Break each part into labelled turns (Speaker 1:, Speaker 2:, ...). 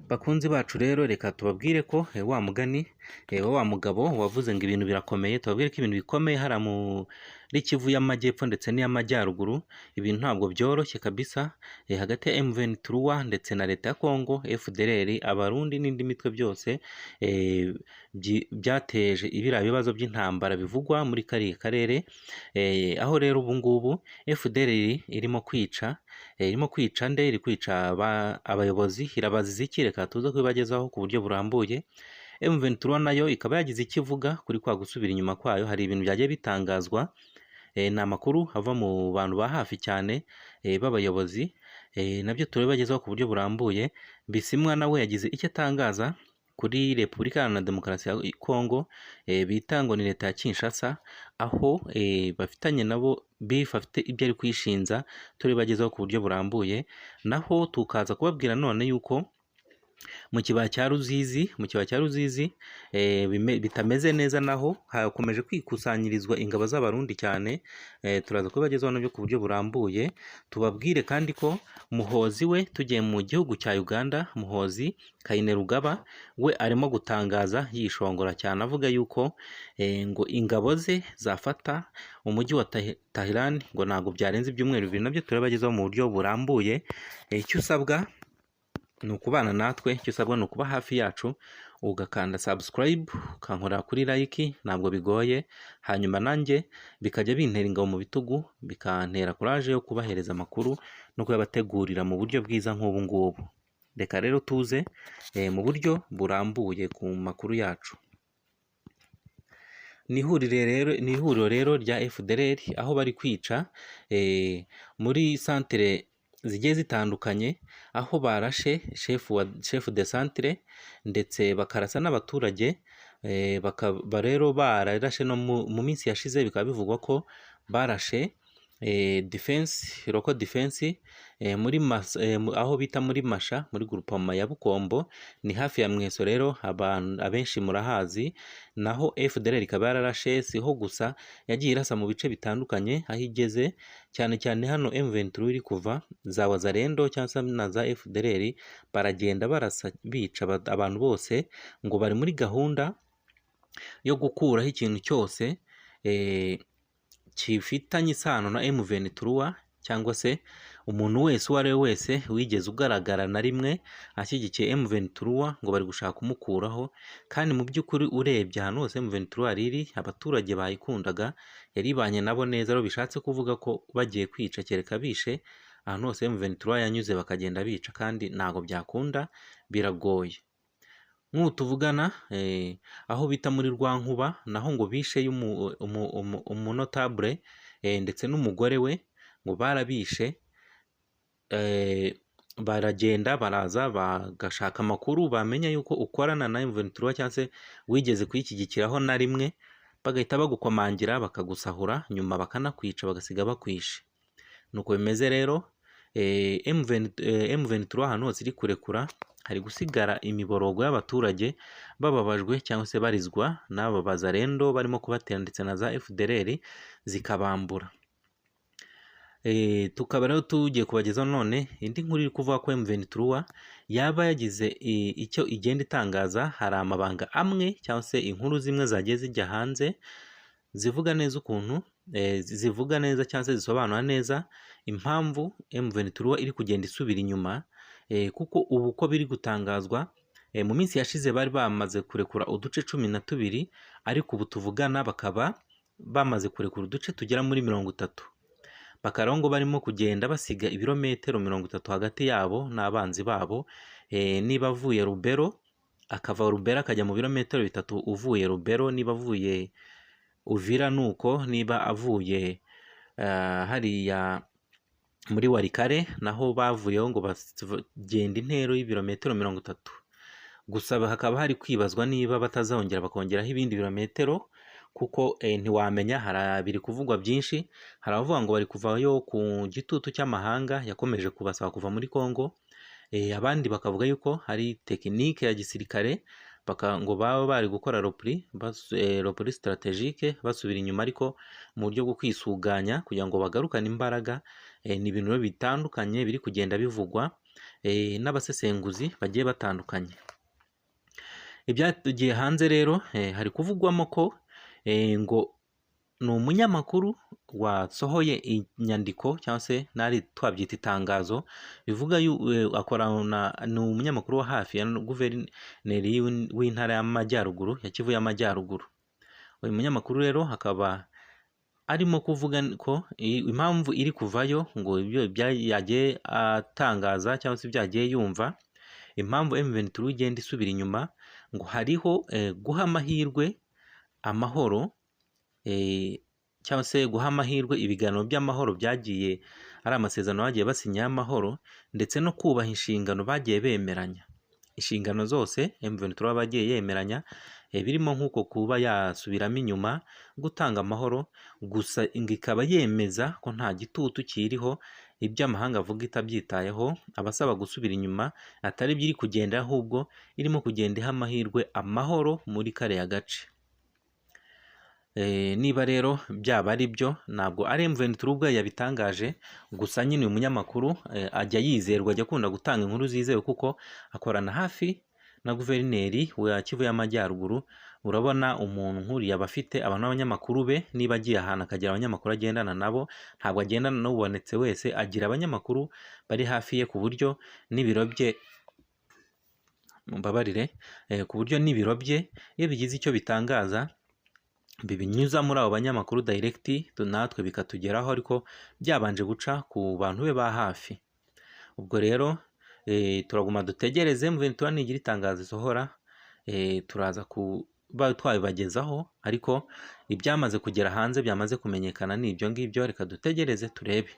Speaker 1: Bakunzi bacu rero reka tubabwire ko wa mugani wa mugabo wavuze ngo ibintu birakomeye, tubabwire ko ibintu bikomeye hariya muri Kivu y'Amajyepfo ndetse n'iy'Amajyaruguru. Ibintu ntabwo byoroshye kabisa, hagati ya M23 ndetse na leta ya Congo FDLR, abarundi n'indi mitwe byose byateje ibiriya bibazo by'intambara bivugwa muri kariya karere, aho rero ubu ngubu FDLR irimo kwica iri kwica abayobozi, irabaziza iki? Reka tuze kubibagezaho ku buryo burambuye. M23 nayo ikaba yagize icyo ivuga kuri kwa gusubira inyuma kwayo. Hari ibintu byagiye bitangazwa, ni amakuru ava mu bantu ba hafi cyane b'abayobozi, nabyo turabibagezaho ku buryo burambuye. Bisimwa nawe yagize icyo atangaza kuri Repubulika Iharanira Demokarasi ya Congo, bita ngo ni leta ya Kinshasa, aho bafitanye nabo bafite ibyo ari kwishinza, turibagezaho ku buryo burambuye. Naho tukaza kubabwira none yuko mu kibaya cya Ruzizi bitameze neza, naho hakomeje kwikusanyirizwa ingabo z'abarundi cyane. Turaza kubibagezaho nabyo ku buryo burambuye. Tubabwire kandi ko Muhozi we, tugiye mu gihugu cya Uganda, Muhozi Kainerugaba we arimo gutangaza yishongora cyane, avuga yuko ngo ingabo ze zafata umujyi wa Tehran ngo ntabwo byarenze ibyumweru bibiri. Nabyo turabibagezaho mu buryo burambuye. Icyo usabwa ni ukubana natwe, icyo usabwa ni ukuba hafi yacu, ugakanda subscribe, ukankorera kuri like, ntabwo bigoye, hanyuma nanjye bikajya bintera ingabo mu bitugu, bikantera courage yo kubahereza amakuru no kuyabategurira mu buryo bwiza nk'ubu ngubu. Reka rero tuze mu buryo burambuye ku makuru yacu. Ni ihuriro rero rya FDLR, aho bari kwica muri santere zigiye zitandukanye, aho barashe chef de centre ndetse bakarasa n'abaturage. Bakaba rero bararashe no mu minsi yashize, bikaba bivugwa ko barashe local defense muri aho bita muri Masha, muri groupement ya Bukombo, ni hafi ya Mweso. Rero abenshi murahazi. Naho FDLR ikaba yararashe, siho gusa, yagiye irasa mu bice bitandukanye aho igeze, cyane cyane hano M23 iri kuva, za Wazalendo cyangwa na za FDLR baragenda barasa bica abantu bose, ngo bari muri gahunda yo gukuraho ikintu cyose kifitanye isano na M23, cyangwa se umuntu wese uwo ari we wese wigeze ugaragara na rimwe ashyigikiye M23, ngo bari gushaka kumukuraho. Kandi mu by'ukuri urebye ahantu hose M23 riri, abaturage bayikundaga, yaribanye nabo neza. Rero bishatse kuvuga ko bagiye kwica, kereka bishe ahantu hose M23 yanyuze bakagenda bica, kandi ntabwo byakunda, biragoye. Nk'ubu tuvugana aho bita muri Rwankuba, naho ngo bishe umunotable ndetse n'umugore we, ngo barabishe. Baragenda baraza bagashaka amakuru, bamenya yuko ukorana na M23 cyangwa se wigeze kuyishyigikiraho na rimwe, bagahita bagukomangira bakagusahura, nyuma bakanakwica bagasiga bakwishe. Nuko bimeze rero. M23 ahantu hose iri kurekura, hari gusigara imiborogo y'abaturage bababajwe cyangwa se barizwa n'aba Bazalendo barimo kubatera, ndetse na za FDLR zikabambura. Tukaba rero tugiye kubagezaho none indi nkuru iri kuvuga ko M23 yaba yagize icyo igenda itangaza. Hari amabanga amwe cyangwa se inkuru zimwe zagiye zijya hanze, zivuga neza ukuntu zivuga neza cyangwa se zisobanura neza impamvu M23 iri kugenda isubira inyuma. Kuko ubu uko biri gutangazwa, mu minsi yashize bari bamaze kurekura uduce 12, ariko ubu tuvugana bakaba bamaze kurekura uduce tugera muri 30. Bakaba ngo barimo kugenda basiga ibirometero 30 hagati yabo n'abanzi babo. Niba avuye Rubero, akava Rubero akajya mu birometero 3 uvuye Rubero, niba avuye Uvira nuko, niba avuye hariya muri Warikare naho bavuyeho ngo bagenda intero y'ibirometero 30. Gusa hakaba hari kwibazwa niba batazongera bakongeraho ibindi birometero, kuko ntiwamenya. Biri kuvugwa byinshi. Hari abavuga ngo bari kuvayo ku gitutu cy'amahanga yakomeje kubasaba kuva muri Congo. Abandi bakavuga yuko hari tekinike ya gisirikare, ngo baba bari gukora repli strategique basubira inyuma, ariko mu buryo bwo kwisuganya kugira ngo bagarukane imbaraga. Ni ibintu bitandukanye biri kugenda bivugwa. n'abasesenguzi bagiye batandukanye. Ibyagiye hanze rero hari kuvugwamo ko ngo ni umunyamakuru wasohoye inyandiko cyangwa se nari twabyita itangazo bivuga ni umunyamakuru wa hafi ya guverineri w'intara y'amajyaruguru ya Kivu y'amajyaruguru. Uyu munyamakuru rero akaba arimo kuvuga ko impamvu iri kuvayo ngo ibyo yagiye atangaza cyangwa se byagiye yumva, impamvu M23 igenda isubira inyuma ngo hariho guha amahirwe amahoro cyangwa se guha amahirwe ibiganiro by'amahoro byagiye ari amasezerano bagiye basinya y'amahoro, ndetse no kubaha inshingano bagiye bemeranya. Inshingano zose M23 bagiye yemeranya birimo nk'uko kuba yasubiramo inyuma, gutanga amahoro, gusa ngo ikaba yemeza ko nta gitutu kiriho, ibyo amahanga avuga itabyitayeho, abasaba gusubira inyuma atari byo iri kugenda, ahubwo irimo kugenda iha amahirwe amahoro muri kariya gace. Niba rero byaba ari byo, ntabwo ari M23 ubwo yabitangaje, gusa nyine uyu munyamakuru ajya yizerwa, ajya akunda gutanga inkuru zizewe kuko akorana hafi na guverineri wa Kivu y'amajyaruguru. Urabona umuntu nk'uriya aba afite abantu b'abanyamakuru be, niba agiye ahantu akagira abanyamakuru agendana nabo, ntabwo agendana n'ubonetse wese, agira abanyamakuru bari hafi ye ku buryo n'ibiro bye n'ibiro bye iyo bigize icyo bitangaza bibinyuza muri abo banyamakuru direct, natwe bikatugeraho, ariko byabanje guca ku bantu be ba hafi. Ubwo rero turaguma dutegereze M23 nigira itangazo isohora, turaza kuba twabibagezaho, ariko ibyamaze kugera hanze byamaze kumenyekana ni ibyo ngibyo, reka dutegereze turebe.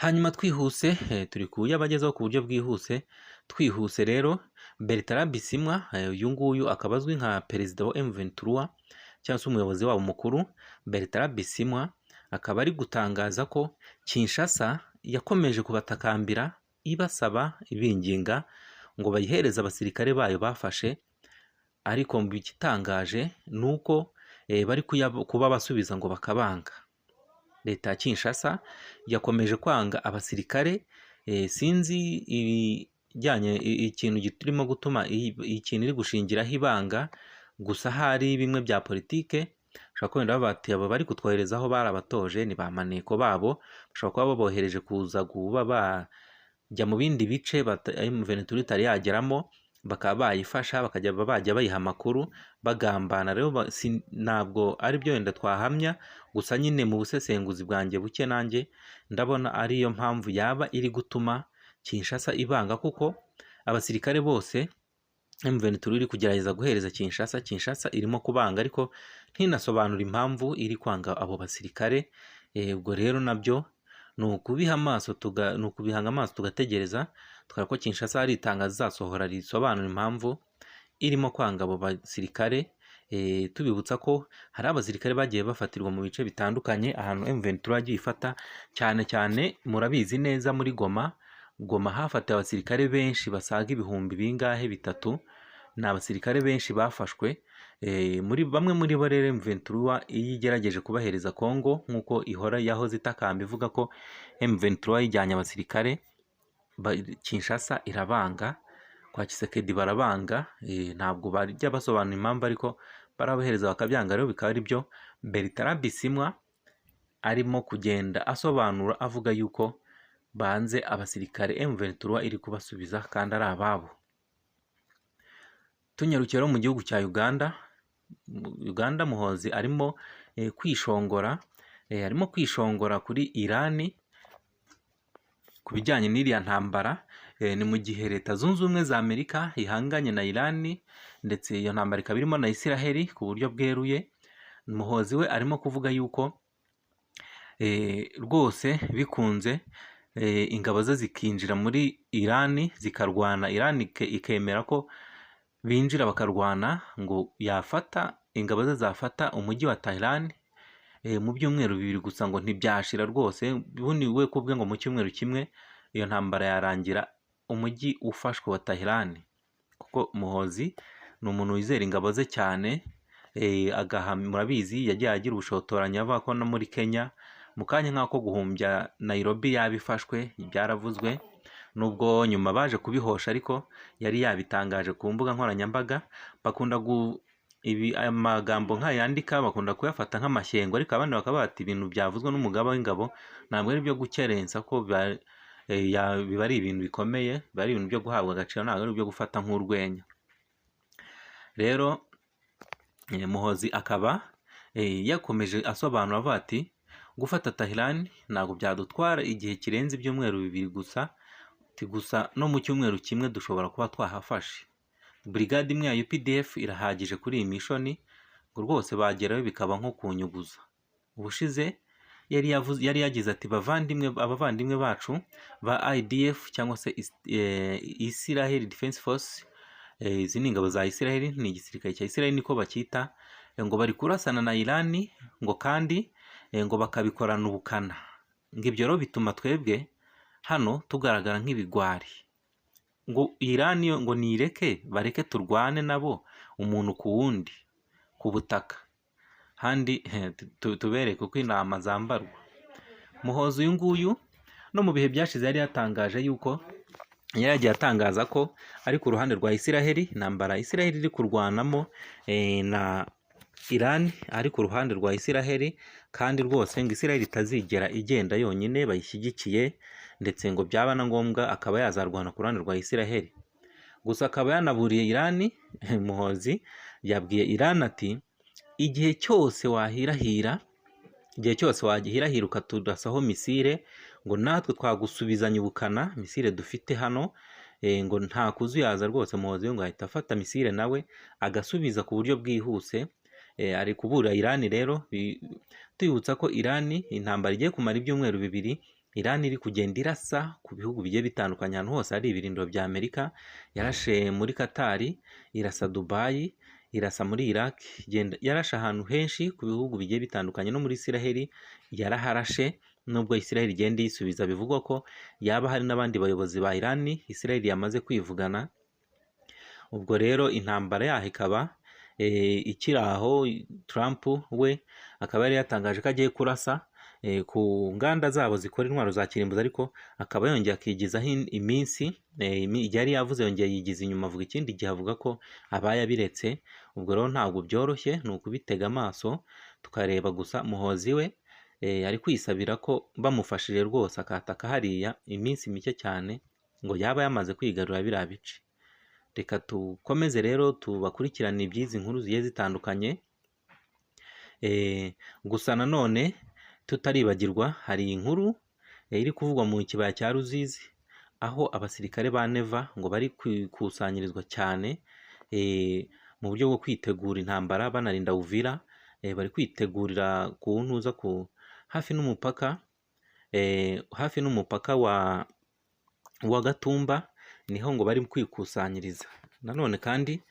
Speaker 1: Hanyuma twihuse turi kuyabagezaho ku buryo twihuse rero, Bertrand Bisimwa uyu nguyu akaba azwi nka perezida wa M23 cyangwa se umuyobozi wabo mukuru. Bertrand Bisimwa akaba ari gutangaza ko Kinshasa yakomeje kubatakambira ibasaba, ibinginga ngo bayihereze abasirikare bayo bafashe, ariko mu bigitangaje ni uko bari kuba basubiza ngo bakabanga. Leta ya Kinshasa yakomeje kwanga abasirikare, sinzi ibijyanye ikintu giturimo gutuma ikintu iri gushingiraho ibanga, gusa hari bimwe bya politike. Bashobora kwenda bati abo bari kutwoherezaho barabatoje, ni ba maneko babo, bashobora kuba babohereje kuza kuba bajya mu bindi bice M23 itari yageramo, bakaba bayifasha, bajya bayiha amakuru bagambana. Rero ntabwo ari byo wenda twahamya, gusa nyine mu busesenguzi bwanjye buke nanjye ndabona ariyo mpamvu yaba iri gutuma Kinshasa ibanga, kuko abasirikare bose M23 iri kugerageza guhereza Kinshasa irimo kubanga, ariko ntinasobanura impamvu iri kwanga abo basirikare. Ubwo rero nabyo ni ukubihanga amaso tugategereza tukaba ko Kinshasa hari itangazo izasohora risobanura impamvu irimo kwanga abo basirikare. Tubibutsa ko hari abasirikare bagiye bafatirwa mu bice bitandukanye ahantu M23 yagiye ifata, cyane cyane murabizi neza muri Goma hafatiwe abasirikare benshi basaga ibihumbi bingahe bitatu. Ni abasirikare benshi bafashwe, bamwe muri bo rero M23 iyo igerageje kubahereza Congo, nk'uko ihora yahoze itakamba ivuga ko M23 yijyanye abasirikare, Kinshasa irabanga, kwa Tshisekedi barabanga. Ntabwo bajya basobanura impamvu, ariko barabahereza bakabyanga. Rero bikaba ari byo Bertrand Bisimwa arimo kugenda asobanura, avuga yuko banze abasirikare M23 iri kubasubiza kandi ari ababo. Tunyarukira mu gihugu cya Uganda, Muhozi arimo kwishongora kuri Irani ku bijyanye n'iriya ntambara. Ni mu gihe Leta Zunze Ubumwe za Amerika ihanganye na Irani, ndetse iyo ntambara ikaba irimo na Isiraheli ku buryo bweruye. Muhozi we arimo kuvuga yuko rwose bikunze ingabo ze zikinjira muri Irani zikarwana, Irani ikemera ko binjira bakarwana, ngo ingabo ze zafata umujyi wa Tehran mu byumweru 2 gusa, ngo ntibyashira rwose. Ubundi we kubwe ngo mu cyumweru kimwe iyo ntambara yarangira umujyi ufashwe wa Tehran, kuko Muhozi ni umuntu wizera ingabo ze cyane. Murabizi yagiye agira ubushotoranyi avuga ko no muri Kenya mu kanya nk'ako guhumbya Nairobi yabifashwe, byaravuzwe. nubwo nyuma baje kubihosha ariko yari yabitangaje ku mbuga nkoranyambaga. Bakunda aya magambo nk'ayandika bakunda kuyafata nk'amashyengo, ariko abandi bakaba bati ibintu byavuzwe n'umugaba w'ingabo ntabwo ari ibyo gukerensa, ko biba ari ibintu bikomeye, biba ari ibintu byo guhabwa agaciro, ntabwo ari ibyo gufata nk'urwenya. Rero Muhoozi akaba yakomeje asobanura avuga ati gufata Tehran ntabwo byadutwara igihe kirenze ibyumweru 2 gusa, gusa no mu cyumweru kimwe dushobora kuba twahafashe. Brigade imwe ya UPDF irahagije kuri iyi mishoni, ngo rwose bagerayo bikaba nko kunyuguza. Ubushize yari yagize ati abavandimwe bacu ba IDF cyangwa se Israel Defense Force, izi ni ingabo za Israel, ni igisirikare cya Israel niko bacyita, ngo bari kurasana na Iran, ngo kandi ngo bakabikorana ubukana. Ngo ibyo rero bituma twebwe hano tugaragara nk'ibigwari, ngo Iran yo ngo bareke turwane nabo umuntu ku wundi ku butaka, handi tubereke uko intama zambarwa. Muhoozi uyu nguyu no mu bihe byashize yari yatangaje yuko yari yagiye atangaza ko ari ku ruhande rwa Israel, intambara Israel iri kurwanamo na Iran ari ku ruhande rwa Israel, kandi rwose ngo Israel itazigera igenda yonyine, bayishyigikiye, ndetse ngo byaba na ngombwa akaba yazarwana ku ruhande rwa Israel. Gusa akaba yanaburiye Iran. Muhoozi yabwiye Iran ati igihe cyose wahirahira ukaturasaho misile, ngo natwe twagusubizanya ubukana misile dufite hano, ngo nta kuzuyaza rwose. Muhoozi ngo ahita afata misile nawe agasubiza ku buryo bwihuse. Ari kubura Iran rero, tuyibutsa ko Iran intambara igiye kumara ibyumweru 2. Iran iri kugenda irasa ku bihugu bigiye bitandukanye, ahantu hose hari ibirindiro bya Amerika. Yarashe muri Qatar, irasa Dubai, irasa muri Iraq, yarashe ahantu henshi ku bihugu bigiye bitandukanye, no muri Israel yaraharashe, nubwo Israel igenda yisubiza. Bivugwa ko yaba hari n'abandi bayobozi ba Iran Israel yamaze kwivugana. Ubwo rero intambara yaho ikaba ikiri aho. Trump we akaba yari yatangaje ko agiye kurasa ku nganda zabo zikora intwaro za kirimbuzi, ariko akaba yongeye akigizaho iminsi. Yari yavuze yongeye yigiza inyuma, avuga ikindi gihe avuga ko abaye abiretse. Ubwo rero ntabwo byoroshye, ni ukubitega amaso tukareba. Gusa Muhoozi we ari kwisabira ko bamufashije rwose akataka hariya iminsi mike cyane, ngo yaba yamaze kwigarura biriya bice. Reka tukomeze rero tubakurikirane iby'izi nkuru zigiye zitandukanye. Gusa nanone tutaribagirwa, hari inkuru iri kuvugwa mu kibaya cya Ruzizi, aho abasirikare ba Neva ngo bari kwikusanyirizwa cyane mu buryo bwo kwitegura intambara, banarinda Uvira. Bari kwitegurira kuntuza hafi n'umupaka wa Gatumba, niho ngo bari kwikusanyiriza. Nanone kandi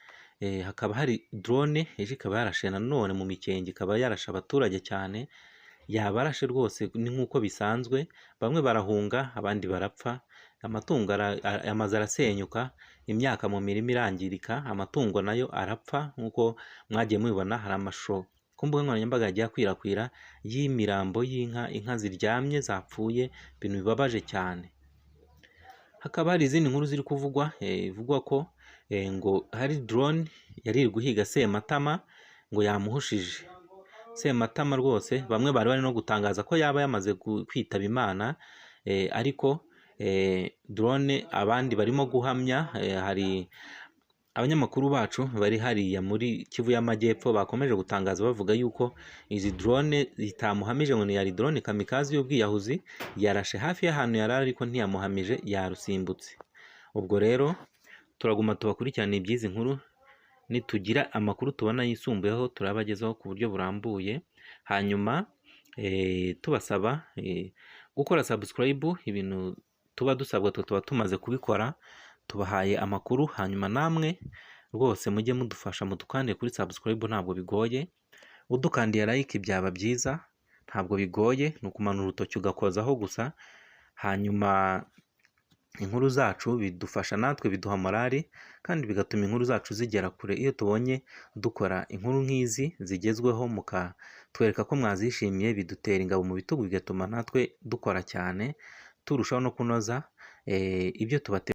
Speaker 1: hakaba hari drone ejo ikaba yarashe nanone mu Mikenke, ikaba yarashe abaturage cyane. Yabarashe rwose ni nk'uko bisanzwe, bamwe barahunga abandi barapfa, amatungo amazu arasenyuka, imyaka mu mirima irangirika, amatungo nayo arapfa. Nk'uko mwagiye mubibona, hari amashusho ku mbuga nkoranyambaga yagiye akwirakwira y'imirambo inka ziryamye zapfuye, ibintu bibabaje cyane. Hakaba hari izindi nkuru ziri kuvugwa, ivugwa ko ngo hari drone yari iri guhiga Sematama, ngo yamuhushije. Sematama rwose bamwe bari no gutangaza ko yaba yamaze kwitaba Imana, ariko drone abandi barimo guhamya. Hari abanyamakuru bacu bari hariya muri Kivu y'Amajyepfo bakomeje gutangaza bavuga yuko izi drone zitamuhamije, ngo yari drone kamikazi y'ubwiyahuzi, yarashe hafi y'ahantu yari ariko ntiyamuhamije, yarusimbutse. Ubwo rero turaguma tubakurikirana iby'izi nkuru, nitugira amakuru tubona yisumbuyeho turabagezaho ku buryo burambuye. Hanyuma tubasaba gukora subscribe, ibintu tuba dusabwa tuba tumaze kubikora, tubahaye amakuru. Hanyuma namwe rwose mujye mudufasha, mudukandire kuri subscribe, ntabwo bigoye. Udukandiye like byaba byiza, ntabwo bigoye, ni ukumanura urutoki ugakozaho gusa. Hanyuma inkuru zacu bidufasha natwe, biduha morali, kandi bigatuma inkuru zacu zigera kure. Iyo tubonye dukora inkuru nk'izi zigezweho mukatwereka ko mwazishimiye, bidutera ingabo mu bitugu, bigatuma natwe dukora cyane, turushaho no kunoza ibyo tubategurira